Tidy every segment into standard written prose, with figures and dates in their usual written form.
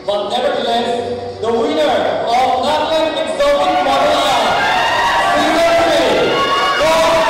But nevertheless, the winner of Nagaland Exotic Model Hunt, Season 3, goes to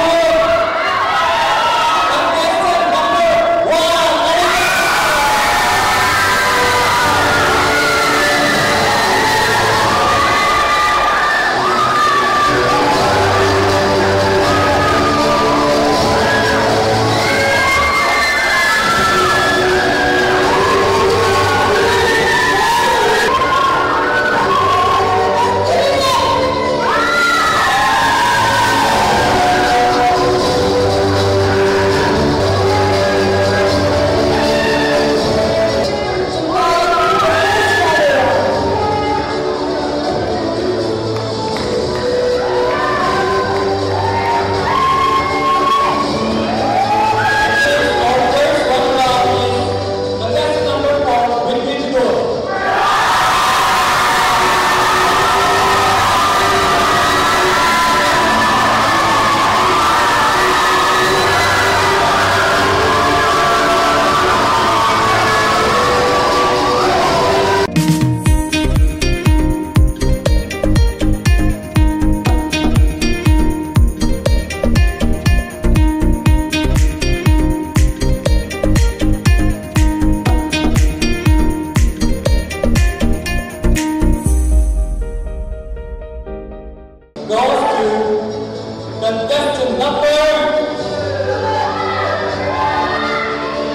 contestant number 1.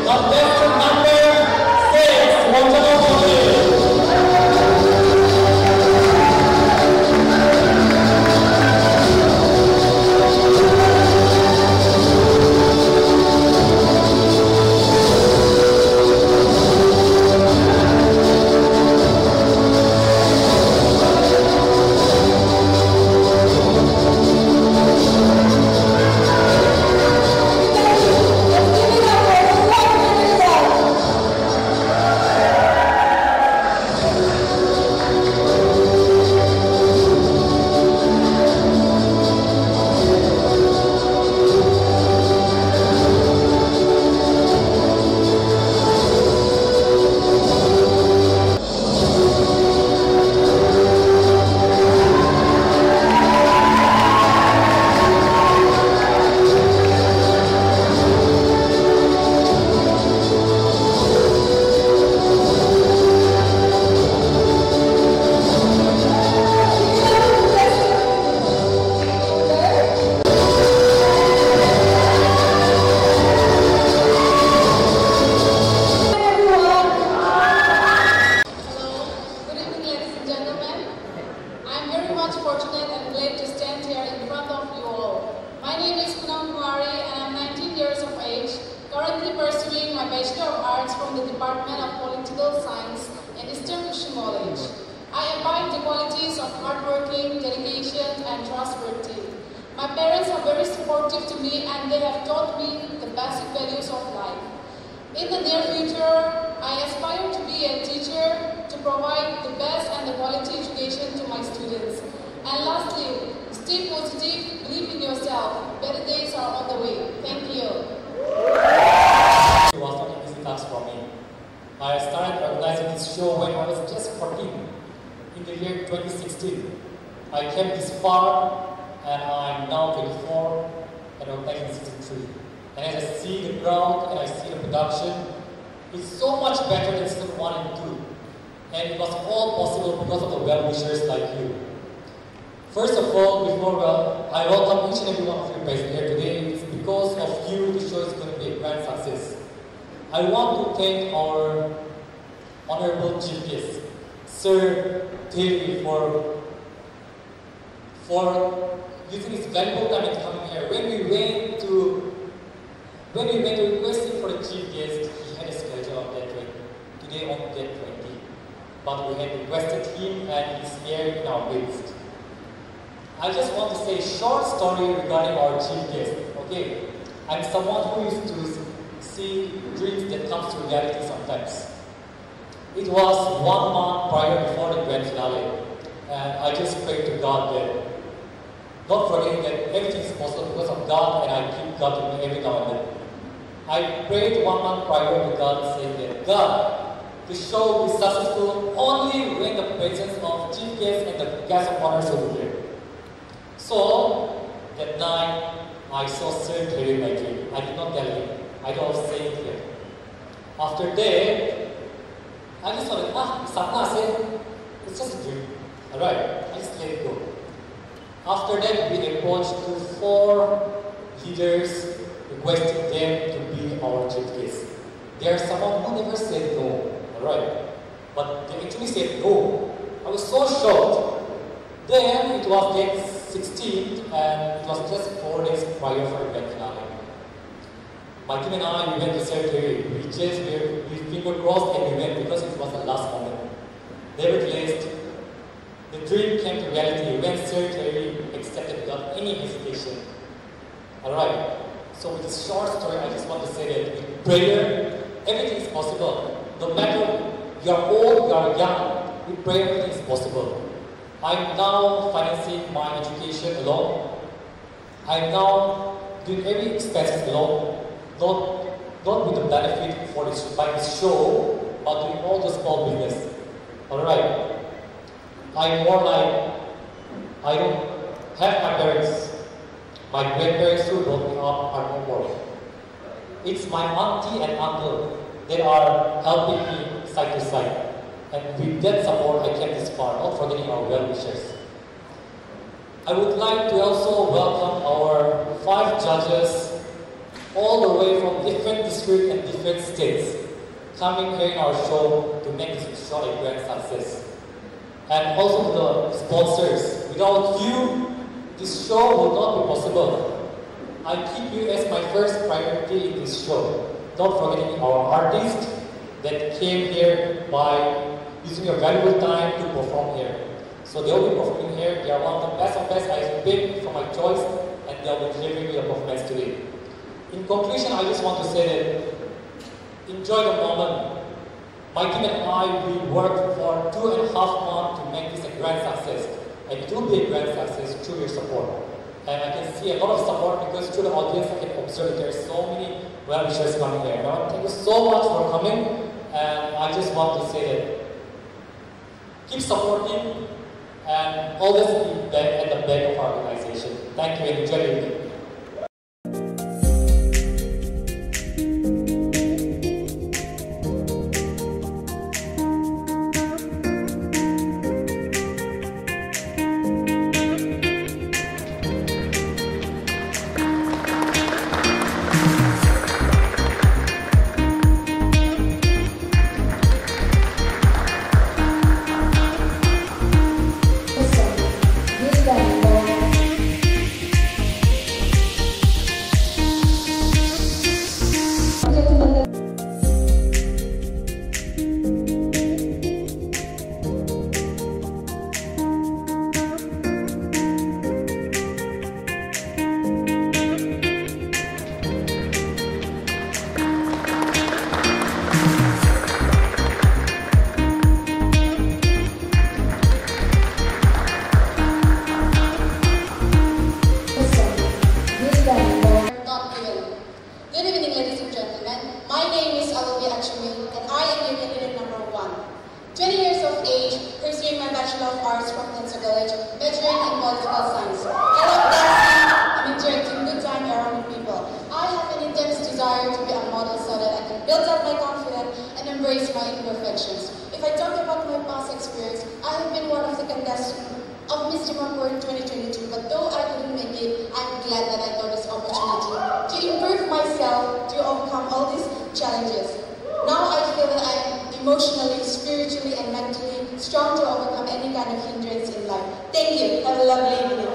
Contestant number 6, Wonchano Ngullie. Fortunate and glad to stand here in front of you all. My name is Neisekhonuo Rupreo and I'm 19 years of age, currently pursuing my Bachelor of Arts from the Department of Political Science and Eastern College. I imbibe the qualities of hardworking, dedication, and trustworthy. My parents are very supportive to me and they have taught me the basic values of life. In the near future, I aspire to be a teacher to provide the best and the quality education to my students. And lastly, stay positive, believe in yourself. Better days are on the way. Thank you. It was not an easy task for me. I started organizing this show when I was just 14, in the year 2016. I came this far, and I'm now 24 and organizing season 3. And as I see the ground and I see the production, it's so much better than season 1 and 2. And it was all possible because of the well-wishers like you. First of all, I welcome each and every one of you present here today. It's because of you the show is going to be a grand success. I want to thank our Honorable Chief Guest, Sir Therie, for using his valuable time in coming here. When we went to request him for the Chief Guest, he had a schedule of that today on that 20. but we had requested him and he's here in our midst. I just want to say a short story regarding our chief guest. Okay, I'm someone who used to see dreams that comes to reality sometimes. It was 1 month prior before the grand finale, and I just prayed to God that, not forgetting that everything is possible because of God, and I keep God with me every now and then. I prayed 1 month prior to God, saying that, God, the show will be successful only when the presence of chief guests and the guest of honors over here. So, that night, I saw Sir Therie in my dream. I did not tell him. I don't say it here. After that, I just thought, it's just a dream. Alright, I just let it go. After that, we approached to 4 leaders, requesting them to be our chief guests. There's someone who never said no. Alright, but they actually said no. I was so shocked. Then it was day 16th, and it was just 4 days prior for the grand finale. My team and I, we went to Sir Therie. We finger crossed and we went because it was the last moment. Nevertheless, the dream came to reality when Sir Therie accepted without any hesitation. Alright, so with this short story, I just want to say that with prayer, everything is possible. No matter you're old, you're young, with prayer, everything is possible. I'm now financing my education alone. I'm now doing every expenses alone. Not with the benefit for this, by this show, but doing all the small business. Alright. I'm more like, I don't have my parents. My grandparents who brought me up are no more. It's my auntie and uncle that are helping me side to side. And with that support, I came this far, not forgetting our well-wishers. I would like to also welcome our 5 judges all the way from different districts and different states, coming here in our show to make this show a grand success. And also the sponsors. Without you, this show would not be possible. I keep you as my first priority in this show. Not forgetting our artists that came here by using your valuable time to perform here. So they'll be performing here. They are one of the best I picked from my choice, and they'll be delivering me a performance today. In conclusion, I just want to say that enjoy the moment. My team and I, we worked for 2.5 months to make this a grand success. And it will be a grand success through your support. And I can see a lot of support because through the audience I can observe that there are so many well-wishers coming here. Now, thank you so much for coming. And I just want to say that keep supporting and always be back at the back of our organization. Thank you and enjoy your evening. My name is Alovi Achumi, and I am your candidate number 1. 20 years of age, pursuing my Bachelor of Arts from Neisekhonuo, majoring in political science. I love dancing and interacting good time around with people. I have an intense desire to be a model so that I can build up my confidence and embrace my imperfections. If I talk about my past experience, I have been one of the contestants of Miss Singapore in 2022, but though I couldn't make it, I'm glad that I got this opportunity to improve myself, to overcome all these challenges. Now I feel that I am emotionally, spiritually, and mentally strong to overcome any kind of hindrance in life. Thank you. Have a lovely evening.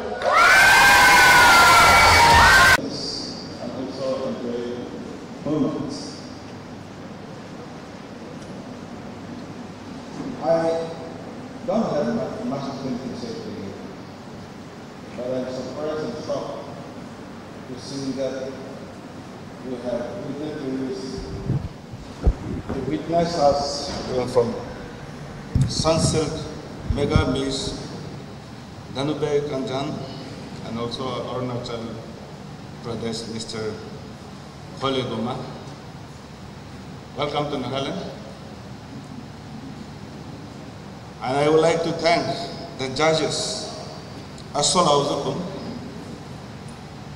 And also enjoy moments. I don't have much things to say to you, but I'm surprised and shocked to see that we have witness us from Sunsilk, Mega Miss, Danube Kanjan, and also Arunachal Pradesh, Mr. Khole Goma. Welcome to Nagaland. And I would like to thank the judges, Asola Uzukum,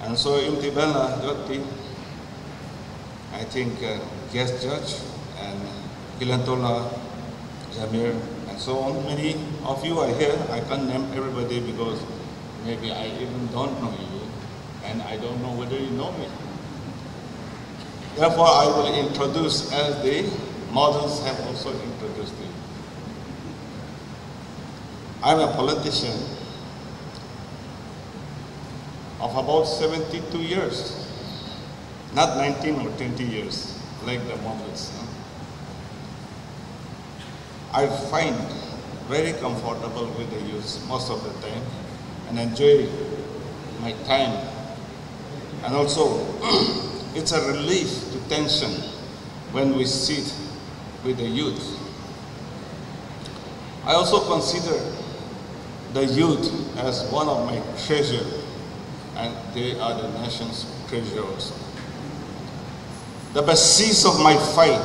and so Intibela Jotti, I think guest judge, and Gilantola Zamir, and so on. Many of you are here. I can't name everybody because maybe I even don't know you, and I don't know whether you know me. Therefore, I will introduce as the models have also introduced you. I'm a politician of about 72 years, not 19 or 20 years, like the models. I find very comfortable with the youth most of the time and enjoy my time. And also, it's a relief to tension when we sit with the youth. I also consider the youth as one of my treasure, and they are the nation's treasure also. The basis of my fight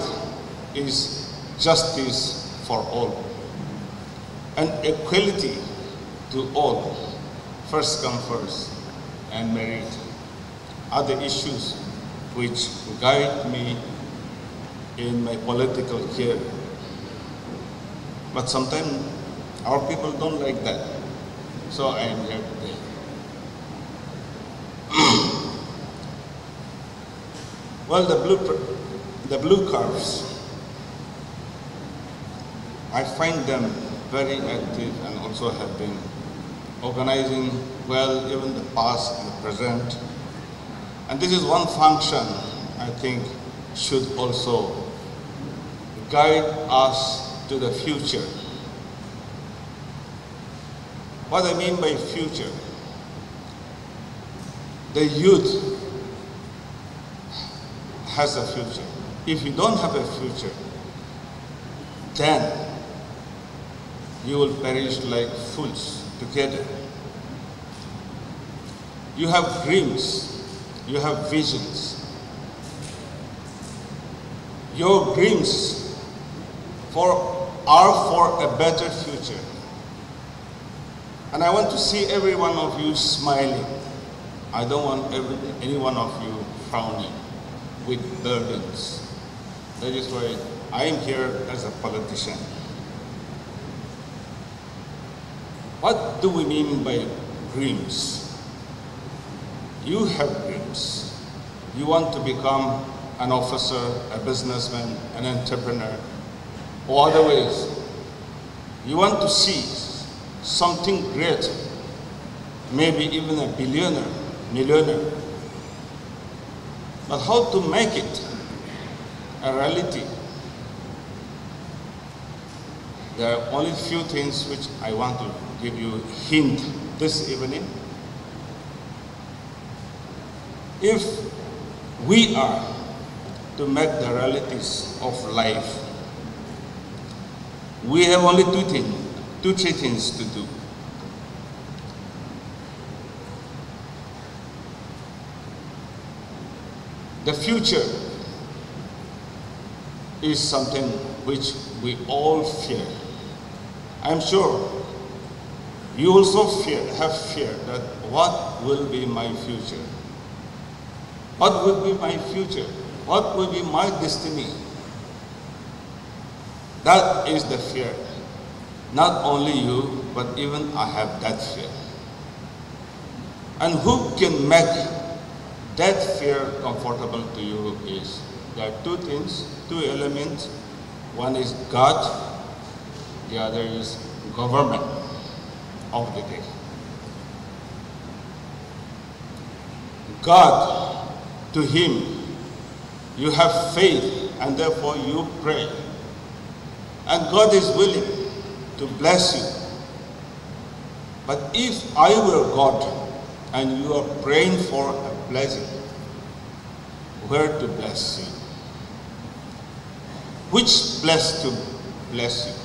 is justice for all and equality to all. First come first and merit are the issues which guide me in my political career. But sometimes our people don't like that. So I am here today. Well, the blue cars, I find them very active and also have been organizing well, even the past and the present. And this is one function I think should also guide us to the future. What I mean by future, the youth has a future. If you don't have a future, then you will perish like fools together. You have dreams, you have visions. Your dreams are for a better future. And I want to see every one of you smiling. I don't want any one of you frowning with burdens. That is why I am here as a politician. What do we mean by dreams? You have dreams. You want to become an officer, a businessman, an entrepreneur, or other ways. You want to see something great, maybe even a billionaire, millionaire. But how to make it a reality? There are only few things which I want to give you a hint this evening. If we are to make the realities of life, we have only two, three things to do. The future is something which we all fear. I'm sure you also have fear that what will be my future? What will be my future? What will be my destiny? That is the fear. Not only you, but even I have that fear. And who can make that fear comfortable to you is, there are two things, two elements. One is God, the other is government of the day. God, to Him, you have faith and therefore you pray. And God is willing. to bless you. But if I were God and you are praying for a blessing, where to bless you? Which place to bless you?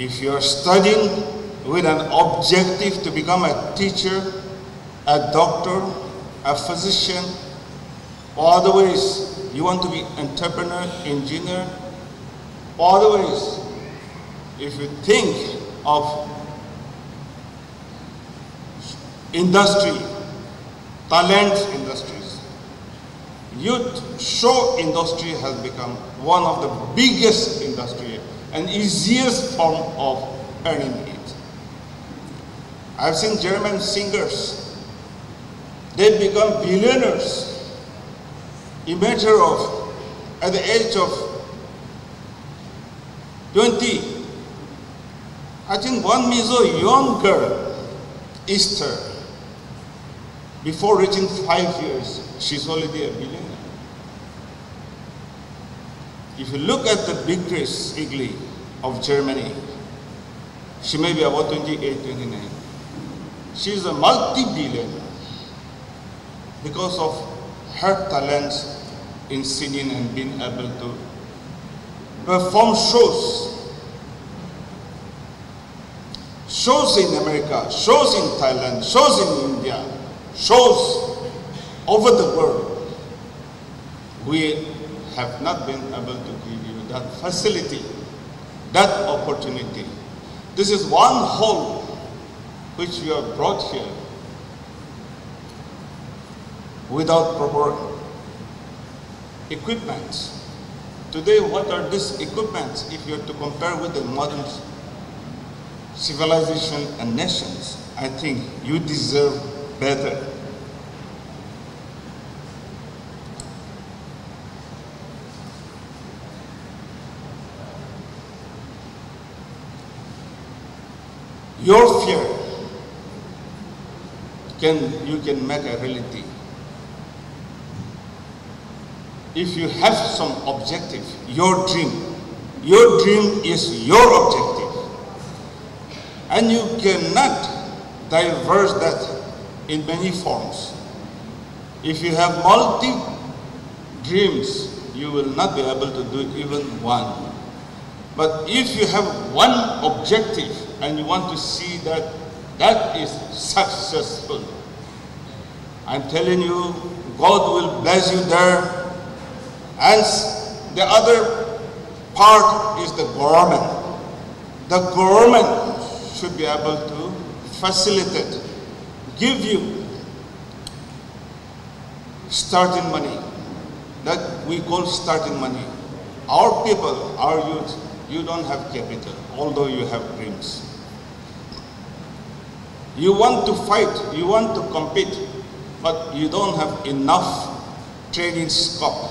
If you are studying with an objective to become a teacher, a doctor, a physician, or otherwise you want to be entrepreneur, engineer, or otherwise if you think of industry, talent industries, youth show industry has become one of the biggest industry and easiest form of earning it. I've seen German singers. They become billionaires in matter of, at the age of 20. I think one Mizo young girl, Esther, before reaching 5 years, she's already a billionaire. If you look at the big Grace Igli of Germany, she may be about 28, 29. She's a multi-billionaire because of her talents in singing and being able to perform shows. Shows in America, shows in Thailand, shows in India, shows over the world. We have not been able to give you that facility, that opportunity. This is one hole which we have brought here without proper equipment. Today, what are these equipments if you are to compare with the modern civilization and nations? I think you deserve better. Your fear you can make a reality. If you have some objective, your dream is your objective. And you cannot diverse that in many forms. If you have multi-dreams, you will not be able to do even one. But if you have one objective and you want to see that that is successful, I'm telling you, God will bless you there. And the other part is the government. The government should be able to facilitate, give you starting money. That we call starting money. Our people, our youth, you don't have capital, although you have dreams. You want to fight, you want to compete, but you don't have enough training scope.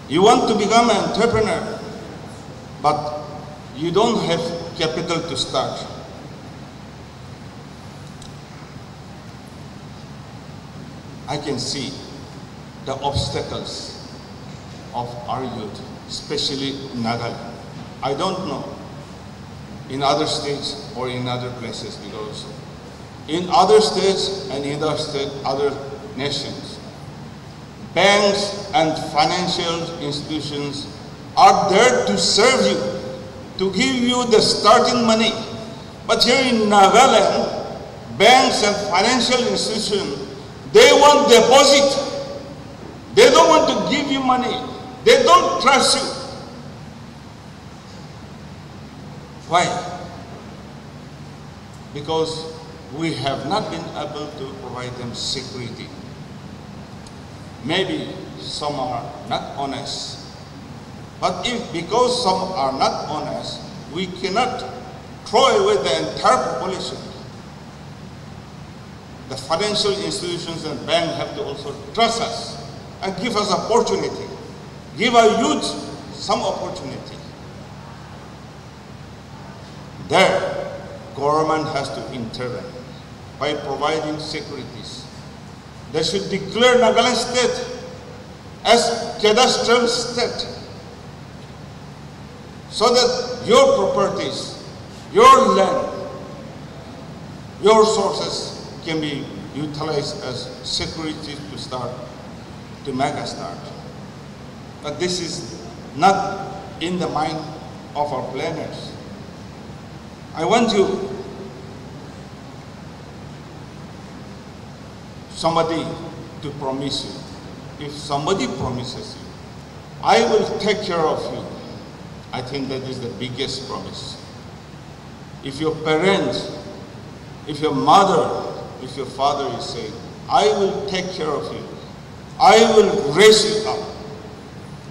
You want to become an entrepreneur, but you don't have capital to start. I can see the obstacles of our youth, especially Nagaland. I don't know in other states or in other places, because in other states and in other nations, banks and financial institutions are there to serve you, to give you the starting money. But here in Nagaland, banks and financial institutions, they want deposit. They don't want to give you money. They don't trust you. Why? Because we have not been able to provide them security. Maybe some are not honest. But because some are not honest, we cannot throw away the entire population. The financial institutions and banks have to also trust us and give us opportunity. Give our youth some opportunity. There, government has to intervene by providing securities. They should declare Nagaland state as cadastral state. so that your properties, your land, your sources can be utilized as security to make a start. But this is not in the mind of our planners. I want somebody to promise you. If somebody promises you, I will take care of you, I think that is the biggest promise. If your parents, if your mother, if your father is saying, I will take care of you, I will raise you up,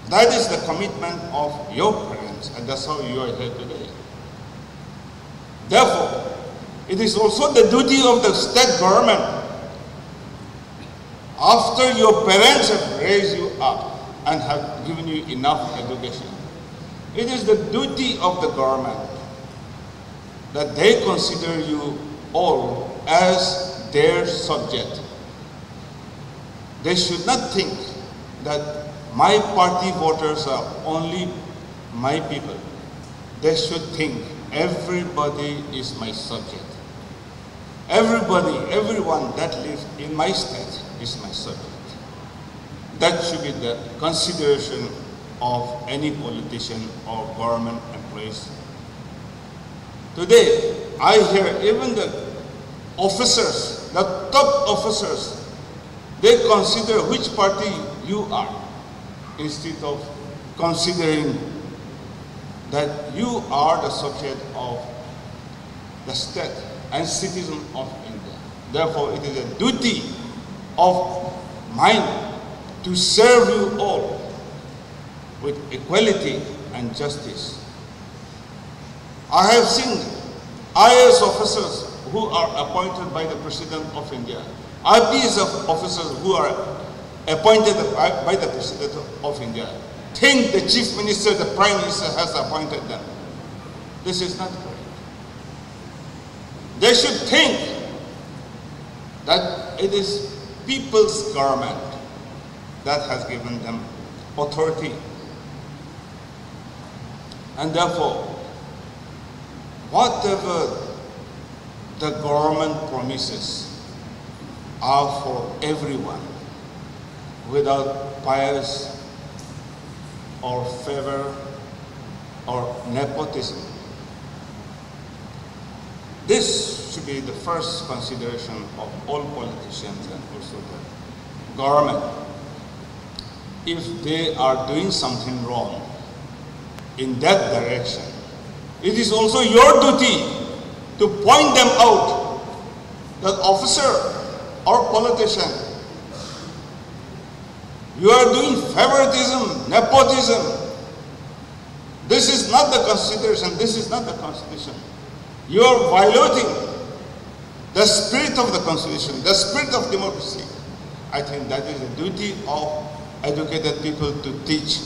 that is the commitment of your parents, and that's how you are here today. Therefore, it is also the duty of the state government, after your parents have raised you up and have given you enough education, it is the duty of the government that they consider you all as their subject. They should not think that my party voters are only my people. They should think everybody is my subject. Everybody, everyone that lives in my state is my subject. That should be the consideration of any politician or government employees. Today, I hear even the officers, the top officers, they consider which party you are, instead of considering that you are the subject of the state and citizen of India. Therefore, it is a duty of mine to serve you all with equality and justice. I have seen IAS officers who are appointed by the President of India, IPS officers who are appointed by the President of India, think the Chief Minister, the Prime Minister has appointed them. This is not correct. They should think that it is people's government that has given them authority. And therefore, whatever the government promises are for everyone, without bias or favor or nepotism. This should be the first consideration of all politicians and also the government. If they are doing something wrong in that direction, it is also your duty to point them out, that officer or politician, you are doing favoritism, nepotism. This is not the consideration, this is not the Constitution. You are violating the spirit of the Constitution, the spirit of democracy. I think that is the duty of educated people to teach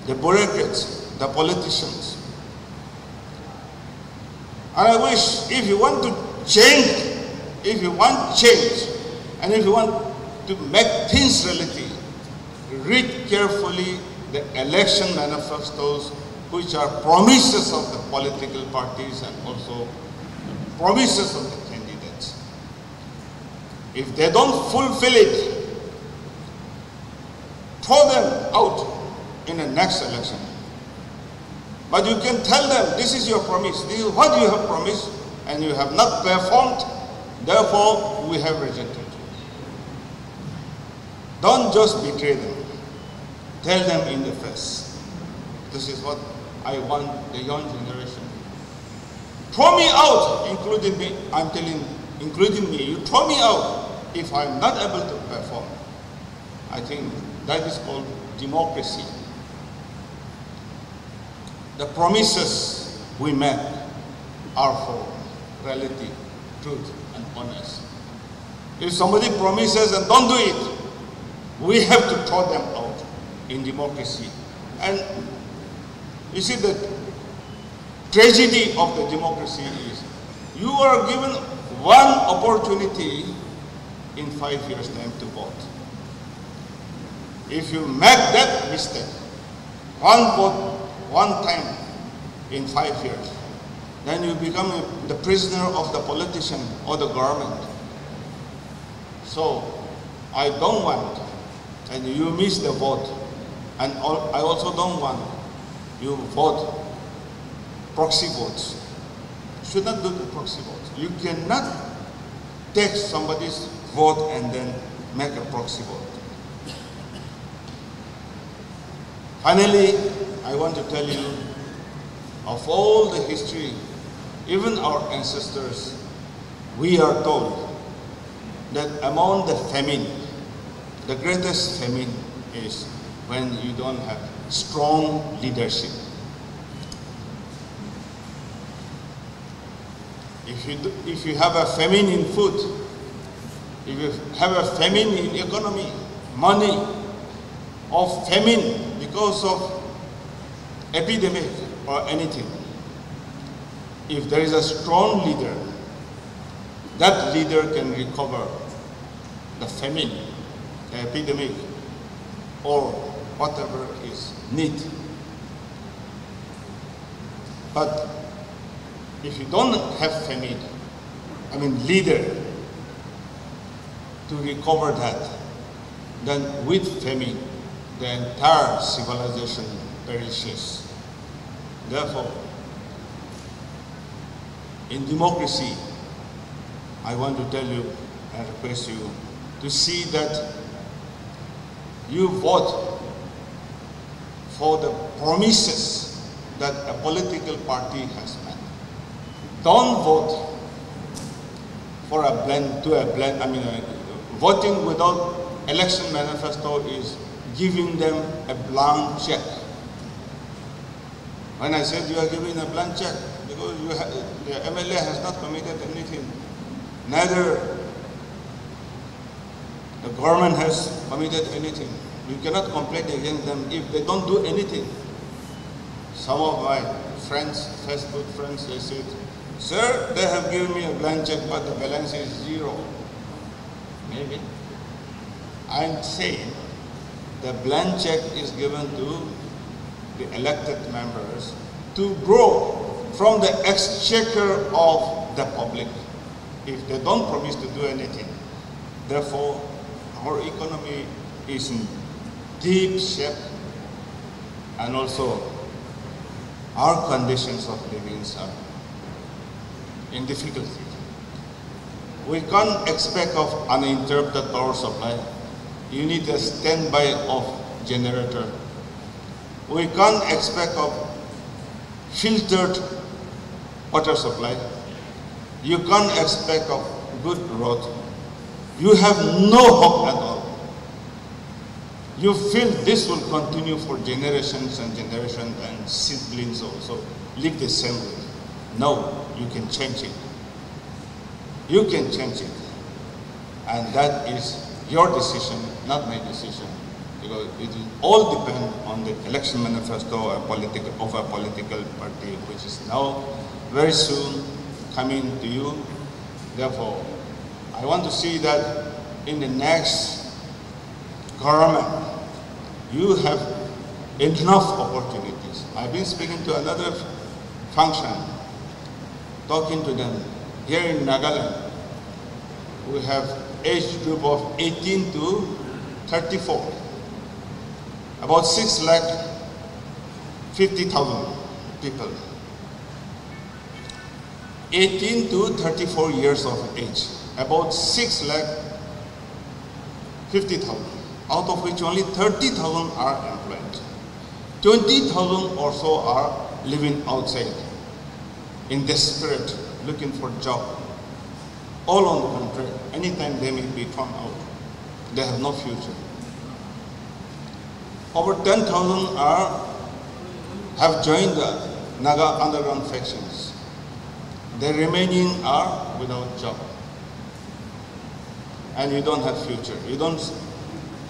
the bureaucrats, the politicians. And I wish, if you want to change, if you want change, and if you want to make things reality, read carefully the election manifestos, which are promises of the political parties and also promises of the candidates. If they don't fulfill it, throw them out in the next election. But you can tell them, this is your promise, this is what you have promised, and you have not performed, therefore we have rejected you. Don't just betray them. Tell them in the face. This is what I want the young generation. Throw me out, including me, I'm telling, including me, you throw me out if I'm not able to perform. I think that is called democracy. The promises we make are for reality, truth, and honest. If somebody promises and don't do it, we have to throw them out in democracy. And you see, the tragedy of the democracy is you are given one opportunity in 5 years' time to vote. If you make that mistake, one vote, one time, in 5 years, then you become the prisoner of the politician or the government. So I don't want, and you miss the vote, and I also don't want you vote proxy votes. You should not do the proxy votes. You cannot take somebody's vote and then make a proxy vote. Finally, I want to tell you, of all the history, even our ancestors, we are told that among the famine, the greatest famine is when you don't have strong leadership. If you have a famine in food, if you have a famine in economy, money, or famine because of epidemic or anything, if there is a strong leader, that leader can recover the famine, the epidemic, or whatever is need. But if you don't have famine, leader to recover that, then with famine, the entire civilization perishes. Therefore, in democracy, I want to tell you and request you to see that you vote for the promises that a political party has made. Don't vote for voting without election manifesto is giving them a blank check. When I said you are giving a blank check, because the MLA has not committed anything, neither the government has committed anything. You cannot complain against them if they don't do anything. Some of my friends, Facebook friends, they said, "Sir, they have given me a blank check, but the balance is 0. Maybe. I'm saying the blank check is given to the elected members to grow from the exchequer of the public. If they don't promise to do anything, therefore our economy is in deep shape, and also our conditions of living are in difficulty. We can't expect of uninterrupted power supply. You need a standby of generator. We can't expect of filtered water supply. You can't expect of good road. You have no hope at all. You feel this will continue for generations and generations, and siblings also live the same way. No, you can change it. You can change it. And that is your decision, not my decision. Because it will all depend on the election manifesto of a political party, which is now very soon coming to you. Therefore, I want to see that in the next government, you have enough opportunities. I've been speaking to another function, talking to them. Here in Nagaland, we have age group of 18 to 34. About 650,000 people. 18 to 34 years of age. About 650,000, out of which only 30,000 are employed. 20,000 or so are living outside, in desperate, looking for job. All on the contrary, anytime they may be thrown out. They have no future. Over 10,000 have joined the Naga underground factions. The remaining are without job. And you don't have future. You don't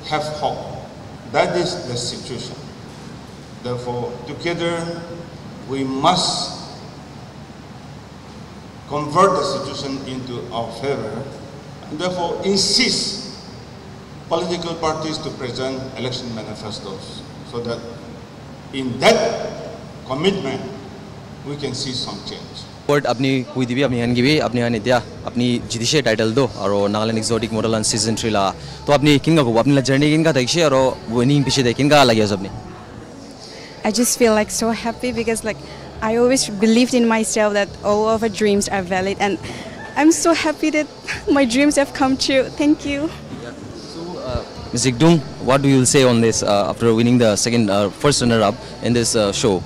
have hope. That is the situation. Therefore, together, we must convert the situation into our favor, and therefore insist political parties to present election manifestos, so that in that commitment, we can see some change. Word अपनी हुई थी भी अपनी हन की भी अपनी हन इत्या अपनी जिदिशे टाइटल दो और Nagaland Exotic Model Hunt Season 3 ला तो अपनी किंगा को अपनी जर्नी किंगा देखिए और winning पीछे देख किंगा लगे सबने. I just feel like so happy because like I always believed in myself that all of our dreams are valid, and I'm so happy that my dreams have come true. Thank you. So, Ms. Jidung, what do you say on this after winning the first runner-up in this show?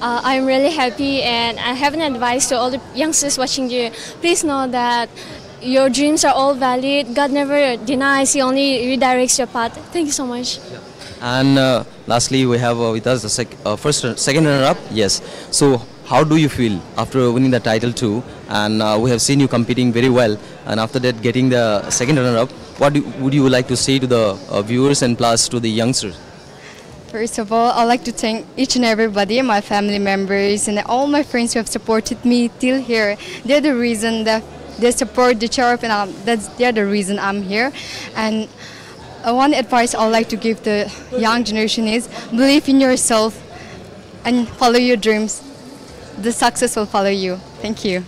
I'm really happy, and I have an advice to all the youngsters watching you. Please know that your dreams are all valid. God never denies, He only redirects your path. Thank you so much. Yeah. And lastly, we have with us the second runner-up. Yes. So, how do you feel after winning the title too? And we have seen you competing very well. And after that, getting the second runner-up, what would you like to say to the viewers and plus to the youngsters? First of all, I'd like to thank each and everybody, my family members, and all my friends who have supported me till here. They're the reason that they support the charity, and they're the reason I'm here. And one advice I'd like to give the young generation is believe in yourself and follow your dreams. The success will follow you. Thank you.